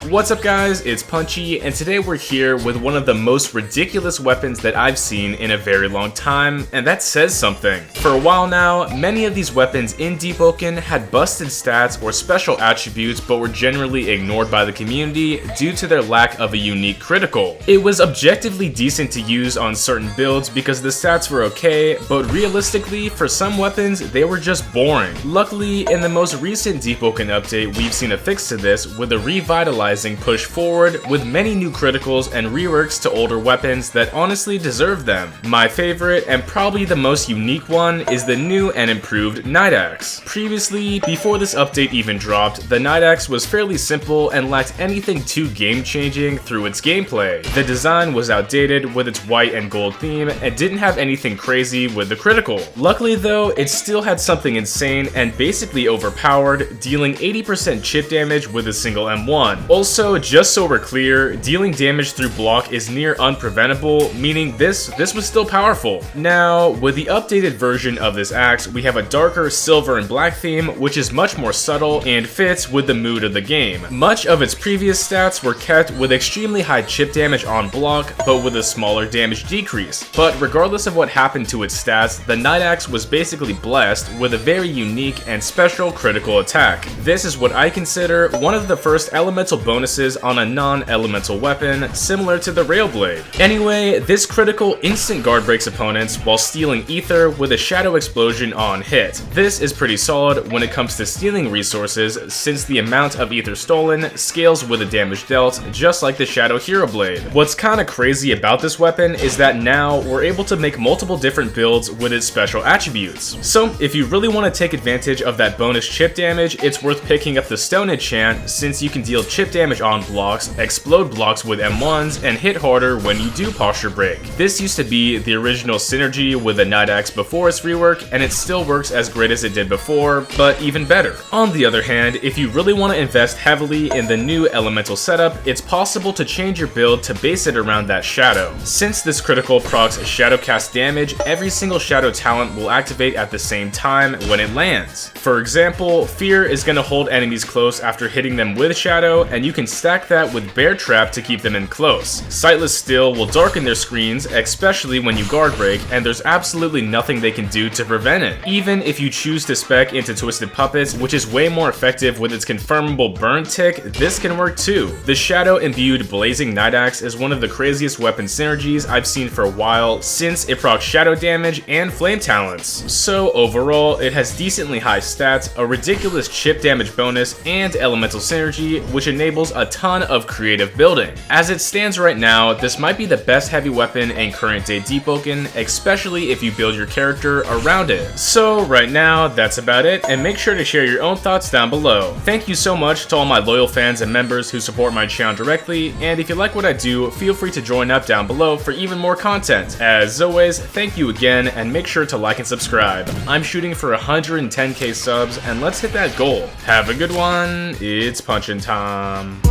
What's up guys, it's Punchy, and today we're here with one of the most ridiculous weapons that I've seen in a very long time, and that says something. For a while now, many of these weapons in Deepwoken had busted stats or special attributes but were generally ignored by the community due to their lack of a unique critical. It was objectively decent to use on certain builds because the stats were okay, but realistically, for some weapons, they were just boring. Luckily, in the most recent Deepwoken update, we've seen a fix to this with a revitalizing push forward with many new criticals and reworks to older weapons that honestly deserve them. My favorite and probably the most unique one is the new and improved Night Axe. Previously, before this update even dropped, the Night Axe was fairly simple and lacked anything too game-changing through its gameplay. The design was outdated with its white and gold theme and didn't have anything crazy with the critical. Luckily though, it still had something insane and basically overpowered, dealing 80% chip damage with a single M1. Also, just so we're clear, dealing damage through block is near unpreventable, meaning this was still powerful. Now, with the updated version of this axe, we have a darker silver and black theme, which is much more subtle and fits with the mood of the game. Much of its previous stats were kept with extremely high chip damage on block, but with a smaller damage decrease. But regardless of what happened to its stats, the Night Axe was basically blessed with a very unique and special critical attack. This is what I consider one of the first elemental bonuses on a non-elemental weapon, similar to the Railblade. Anyway, this critical instant guard breaks opponents while stealing ether with a shadow explosion on hit. This is pretty solid when it comes to stealing resources, since the amount of ether stolen scales with the damage dealt, just like the Shadow Hero Blade. What's kinda crazy about this weapon is that now we're able to make multiple different builds with its special attributes. So if you really want to take advantage of that bonus chip damage, it's worth picking up the Stone Enchant, since you can deal chip damage on blocks, explode blocks with M1s, and hit harder when you do posture break. This used to be the original synergy with the Night Axe before its rework, and it still works as great as it did before, but even better. On the other hand, if you really want to invest heavily in the new elemental setup, it's possible to change your build to base it around that shadow. Since this critical procs shadow cast damage, every single shadow talent will activate at the same time when it lands. For example, Fear is going to hold enemies close after hitting them with shadow, and you can stack that with Bear Trap to keep them in close. Sightless Still will darken their screens, especially when you guard break, and there's absolutely nothing they can do to prevent it. Even if you choose to spec into Twisted Puppets, which is way more effective with its confirmable burn tick, this can work too. The Shadow Imbued Blazing Night Axe is one of the craziest weapon synergies I've seen for a while, since it procs shadow damage and flame talents. So overall, it has decently high stats, a ridiculous chip damage bonus, and elemental synergy, which enables a ton of creative building. As it stands right now, this might be the best heavy weapon in current day Deepwoken, especially if you build your character around it. So right now, that's about it, and make sure to share your own thoughts down below. Thank you so much to all my loyal fans and members who support my channel directly, and if you like what I do, feel free to join up down below for even more content. As always, thank you again, and make sure to like and subscribe. I'm shooting for 110k subs, and let's hit that goal. Have a good one, it's punchin' time.